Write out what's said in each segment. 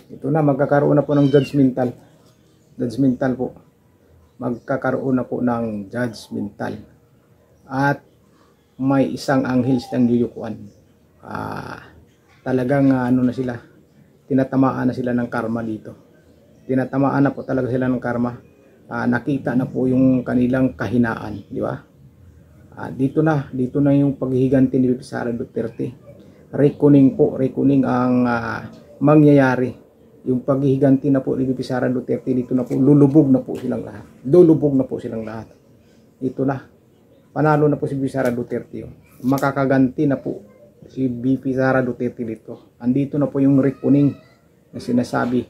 Ito na, magkakaroon na po ng judgmental. Judgmental po. Magkakaroon na po ng judgmental. At may isang anghel silang yuyukuan. Talagang ano na sila, tinatamaan na sila ng karma dito. Tinatamaan na po talaga sila ng karma. Nakita na po yung kanilang kahinaan, di ba? Dito na yung paghihiganti ni Sara Duterte. Reckoning ang mangyayari. Yung paghihiganti na po ni Sara Duterte, dito na po, lulubog na po silang lahat. Lulubog na po silang lahat. Dito na. Panalo na po si Sara Duterte. Makakaganti na po si BP Sara Duterte dito. Andito na po yung reckoning na sinasabi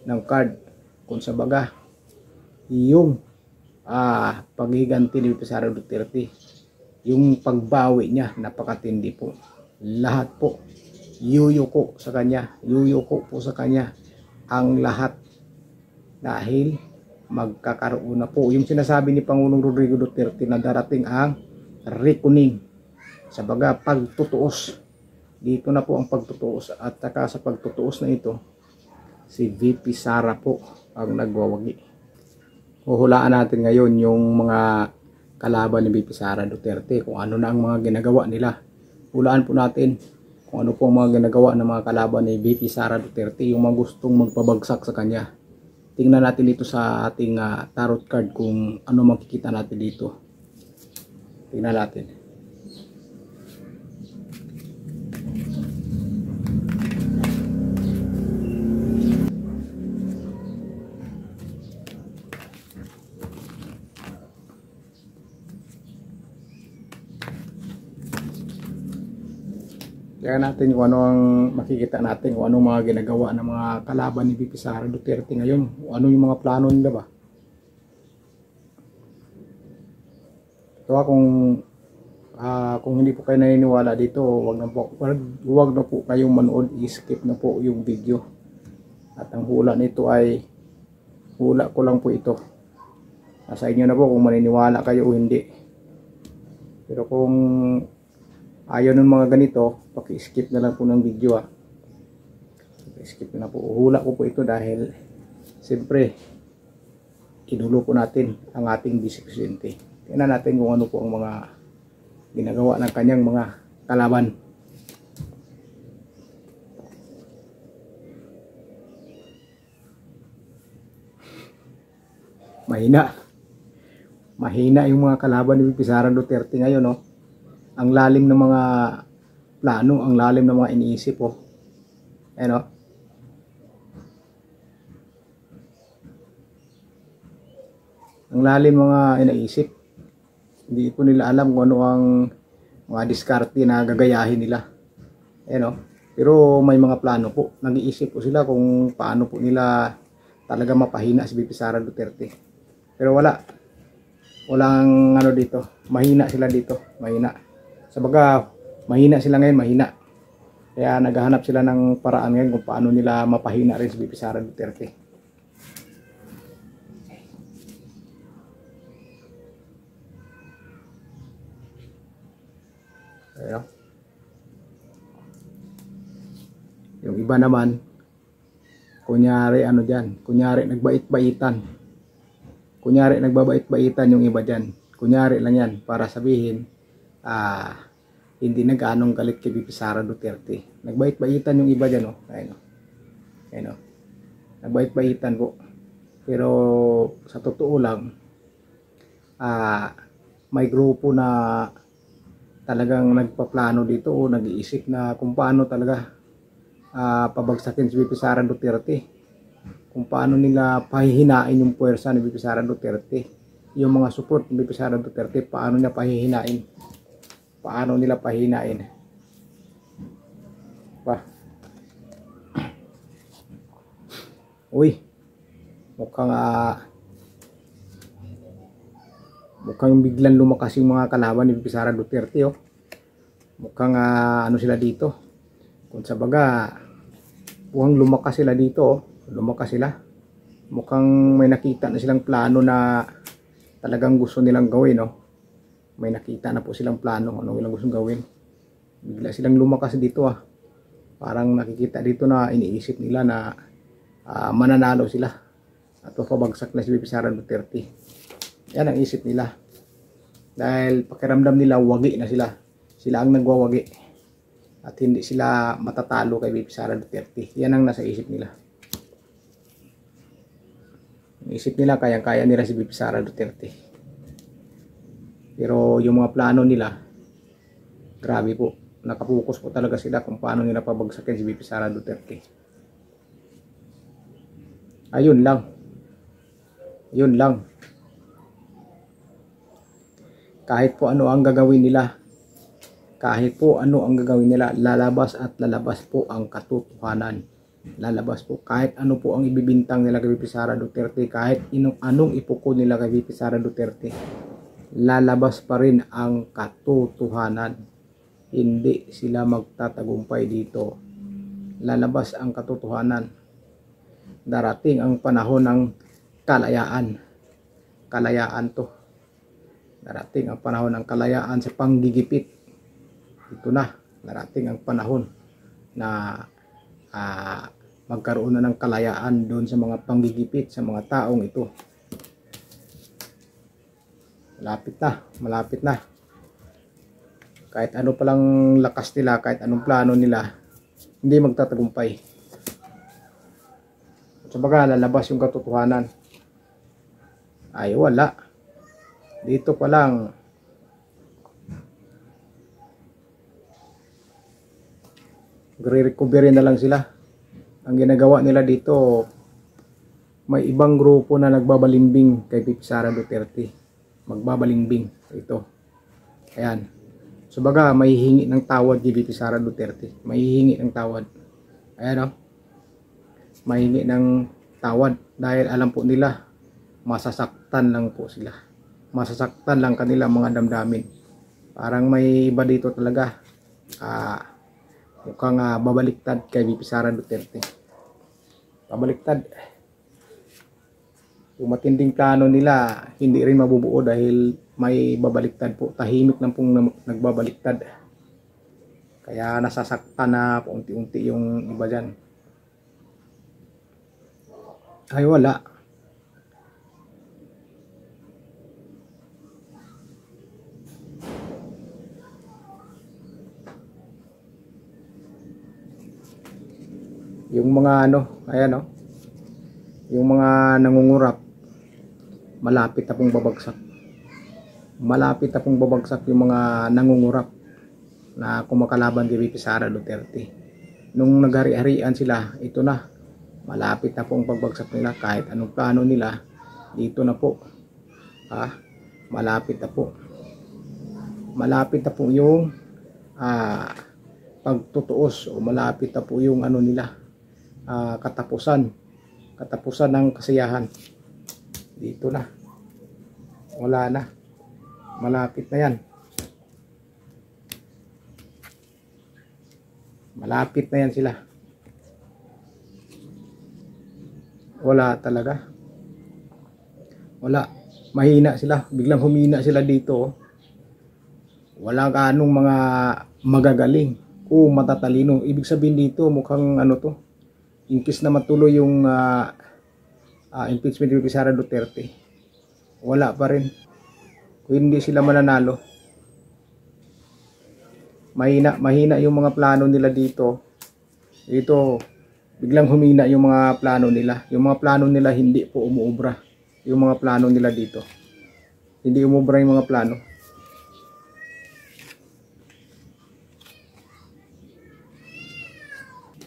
ng card. Kung sa baga, yung paghihiganti ni BP Sara Duterte, yung pagbawi niya, napakatindi po. Lahat po, yuyuko sa kanya. Yuyuko po sa kanya ang lahat. Dahil magkakaroon na po. Yung sinasabi ni Pangulong Rodrigo Duterte na darating ang reckoning. Sa baga, pagtutuos. Dito na po ang pagtutuos. At saka sa pagtutuos na ito, si VP Sara po ang nagwawagi. Huhulaan natin ngayon yung mga kalaban ni VP Sara Duterte, kung ano na ang mga ginagawa nila. Hulaan po natin kung ano po ang mga ginagawa ng mga kalaban ni VP Sara Duterte, yung mga gustong magpabagsak sa kanya. Tingnan natin dito sa ating tarot card kung ano makikita natin dito. Tingnan natin. Kaya natin kung ano ang makikita natin, kung anong mga ginagawa ng mga kalaban ni VP Sara Duterte ngayon, kung ano yung mga plano nila ba. Ito kung hindi po kayo naniniwala dito, wag na po kayong manood, i-skip na po yung video. At ang hula nito ay hula ko lang po ito. Nasa inyo na po kung maniniwala kayo o hindi. Pero kung ayaw ng mga ganito, paki-skip na lang po ng video. Skip na po. Hula ko po ito dahil siyempre inulo po natin ang ating Vice Presidente. Tingnan natin kung ano po ang mga ginagawa ng kanyang mga kalaban. Mahina yung mga kalaban ni Sara Duterte ngayon, no? Ang lalim ng mga plano, ang lalim ng mga iniisip, oh. Ayan, oh. Ang lalim mga iniisip. Hindi po nila alam kung ano ang mga diskarte na gagayahin nila. Ayan, oh. Pero may mga plano po. Nag-iisip po sila kung paano po nila talaga mapahina si BP Sara Duterte. Pero walang ano dito. Mahina sila dito. Mahina. Sabaga, mahina sila ngayon, mahina. Kaya naghahanap sila ng paraan ngayon kung paano nila mapahina rin si VP Sara Duterte. Ayan. Yung iba naman, kunyari ano dyan, kunyari nagbait-baitan. Kunyari nagbabait-baitan yung iba dyan. Kunyari lang yan para sabihin, hindi na gaanong galit kay VP Sara Duterte. Nagbait-baitan yung iba dyan, oh. Ayun, oh. Ayun, oh. Nagbait-baitan po. Pero sa totoo lang, may grupo na talagang nagpaplano dito o nag-iisip na kung paano talaga pabagsakin si VP Sara Duterte. Kung paano nila pahihinain yung puwersa ni VP Sara Duterte. Yung mga support ni VP Sara Duterte, paano niya pahihinain. Paano nila pahinain pa. Uy, mukhang biglang lumakas yung mga kalaban ni Sara Duterte, oh. Mukhang ano sila dito, kung sa baga mukhang lumakas sila dito, oh. Lumakas sila. Mukhang may nakita na silang plano na talagang gusto nilang gawin, oh. May nakita na po silang plano, ano nilang gustong gawin. Bigla silang lumakas dito, ah. Parang nakikita dito na iniisip nila na mananalo sila at papabagsak na si VP Sara Duterte. Yan ang isip nila. Dahil pakiramdam nila wagi na sila. Sila ang nagwawagi. At hindi sila matatalo kay VP Sara Duterte. Yan ang nasa isip nila. Isip nila kayang-kaya nila si VP Sara Duterte. Pero yung mga plano nila, grabe po. Nakapokus po talaga sila kung paano nila pabagsakin si VP Sara Duterte. Ayun lang. Yun lang. Kahit po ano ang gagawin nila, lalabas at lalabas po ang katotohanan. Lalabas po kahit ano po ang ibibintang nila kay VP Sara Duterte, kahit anong ipuko nila kay VP Sara Duterte, lalabas pa rin ang katotohanan. Hindi sila magtatagumpay dito. Lalabas ang katotohanan. Darating ang panahon ng kalayaan. Kalayaan to. Darating ang panahon ng kalayaan sa panggigipit. Ito na. Darating ang panahon na magkaroon na ng kalayaan doon sa mga panggigipit sa mga taong ito. Malapit na. Malapit na. Kahit ano palang lakas nila, kahit anong plano nila, hindi magtatagumpay. Sa baga, lalabas yung katotohanan. Ay, wala. Dito pa lang, re-recovery na lang sila. Ang ginagawa nila dito, may ibang grupo na nagbabalimbing kay VP Sara Duterte. Magbabalimbing ito. Ayan. So baga, may hihingi ng tawad kay VP Sara Duterte. May hihingi ng tawad. Ayan o. May hihingi ng tawad dahil alam po nila masasaktan lang po sila. Masasaktan lang kanila mga damdamin. Parang may iba dito talaga. Mukhang babaliktad kay VP Sara Duterte. Babaliktad. Yung matinding plano nila hindi rin mabubuo dahil may babaliktad po. Tahimik lang pong nagbabaliktad. Kaya nasasaktan na unti-unti yung iba dyan. Ay wala. Yung mga ayan yung mga nangungurap, malapit na pong babagsak. Malapit na pong babagsak yung mga nangungurap na kumakalaban kay VP Sara Duterte. Nung naghari-harian sila, ito na. Malapit na pong pagbagsak nila kahit anong plano nila. Dito na po. Malapit na po. Malapit na po yung pagtutuos o malapit na po yung nila. Katapusan ng kasiyahan. Dito na. Wala na. Malapit na yan. Malapit na yan sila. Wala talaga. Wala. Mahina sila. Biglang humina sila dito. Wala kanong mga magagaling o matatalino. Ibig sabihin dito mukhang to. Inkis na matuloy yung impeachment ni VP Sara Duterte. Wala pa rin. Kung hindi sila mananalo. Mahina yung mga plano nila dito. Dito, biglang humina yung mga plano nila. Yung mga plano nila hindi po umuubra. Yung mga plano nila dito. Hindi umuubra yung mga plano.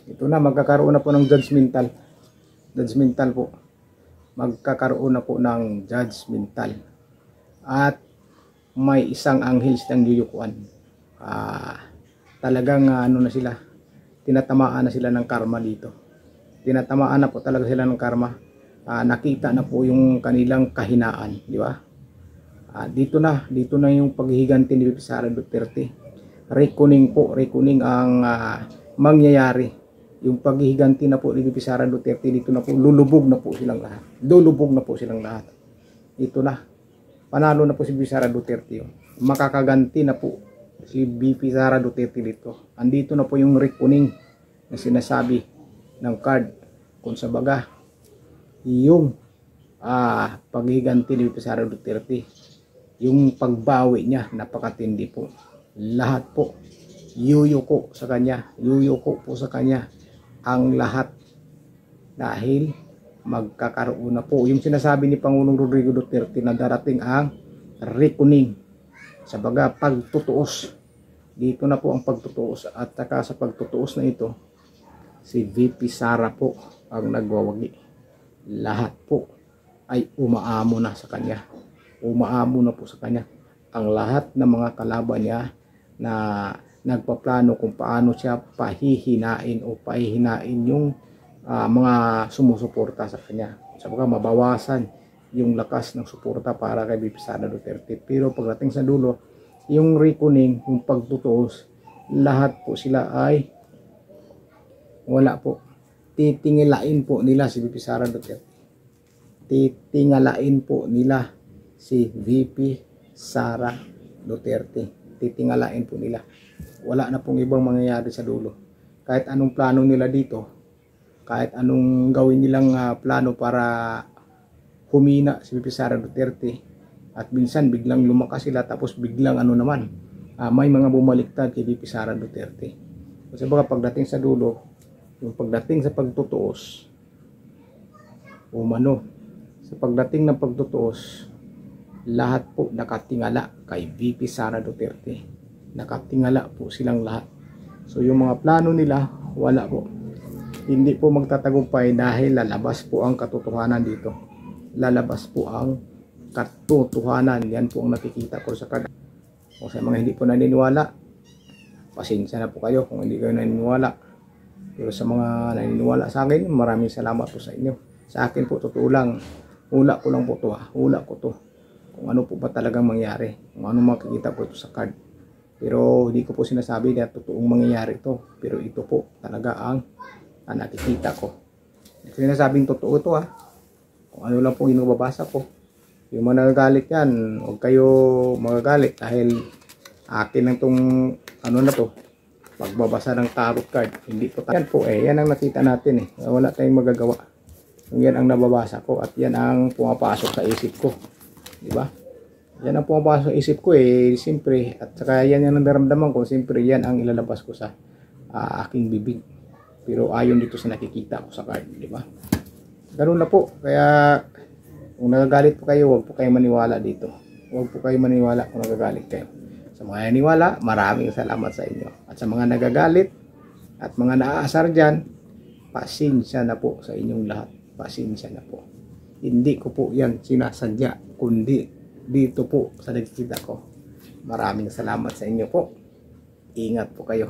Ito na, magkakaroon na po ng judgmental. Judgmental po. Magkakaroon na po ng judgmental. At may isang anghel silang yuyukuan. Talagang na sila. Tinatamaan na sila ng karma dito. Tinatamaan na po talaga sila ng karma. Nakita na po yung kanilang kahinaan, di ba? Dito na yung paghihiganti ni VP Sara Duterte. Reckoning ang mangyayari. Yung paghihiganti na po ni VP Sara Duterte, dito na po, lulubog na po silang lahat. Lulubog na po silang lahat. Dito na. Panalo na po si VP Sara Duterte. Makakaganti na po si VP Sara Duterte dito. Andito na po yung reckoning na sinasabi ng card. kung sa baga yung paghiganti ni Sara Duterte, yung pagbawi niya napakatindi po. Lahat po yuyuko sa kanya, yuyuko po sa kanya ang lahat, dahil magkakaroon na po yung sinasabi ni Pangulong Rodrigo Duterte na darating ang reckoning, sa baga pagtutuos. Dito na po ang pagtutuos, at saka sa pagtutuos na ito si VP Sara po ang nagwawagi. Lahat po ay umaamo na sa kanya, umaamo na po sa kanya ang lahat ng mga kalaban niya na nagpaplano kung paano siya pahihinain o pahihinain yung mga sumusuporta sa kanya, sabaga mabawasan yung lakas ng suporta para kay VP Sara Duterte. Pero pagdating sa dulo, yung reckoning, yung pagtutuos, lahat po sila ay wala po. Titingalain po nila si VP Sara Duterte. Titingalain po nila si VP Sara Duterte. Titingalain po nila. Wala na pong ibang mangyayari sa dulo. Kahit anong plano nila dito, kahit anong gawin nilang plano para humina si VP Sara Duterte, at minsan biglang lumakas sila, tapos biglang may mga bumaliktad kay VP Sara Duterte. Kasi baka pagdating sa dulo, yung pagdating sa pagtutuos, sa pagdating ng pagtutuos, lahat po nakatingala kay VP Sara Duterte. Nakatingala po silang lahat. So yung mga plano nila, wala po. Hindi po magtatagumpay dahil lalabas po ang katotohanan dito. Lalabas po ang katotohanan. Yan po ang nakikita ko sa kanya. O sa mga hindi po naniniwala, pasensya na po kayo kung hindi kayo naniniwala. Pero sa mga naniniwala sa akin, maraming salamat po sa inyo. Sa akin po, totoo lang. Hula ko lang po to, hula ko to. Kung ano po ba talagang mangyari. Kung ano makikita po ito sa card. Pero hindi ko po sinasabi na totoong mangyayari ito. Pero ito po talaga ang nakikita ko. Hindi ko sinasabing totoo ito Kung ano lang po yung nababasa ko. Yung mga nagagalit yan, huwag kayo magagalit dahil akin lang tong pagbabasa ng tarot card. Hindi po yan po yan ang nakita natin wala tayong magagawa. Yan ang nababasa ko at yan ang pumapasok sa isip ko. Di ba? Yan ang pumapasok sa isip ko siyempre, at saka yan ang naramdaman ko, siyempre yan ang ilalabas ko sa aking bibig. Pero ayon dito sa nakikita ko sa card, di ba? Ganun na po. Kaya kung nagagalit po kayo, huwag po kayo maniwala dito. Huwag po kayo maniwala kung nagagalit kayo. Sa mga naniwala, maraming salamat sa inyo. At sa mga nagagalit at mga naaasar dyan, pasensya na po sa inyong lahat. Pasensya na po. Hindi ko po yan sinasadya, kundi dito po sa nakikita ko. Maraming salamat sa inyo po. Ingat po kayo.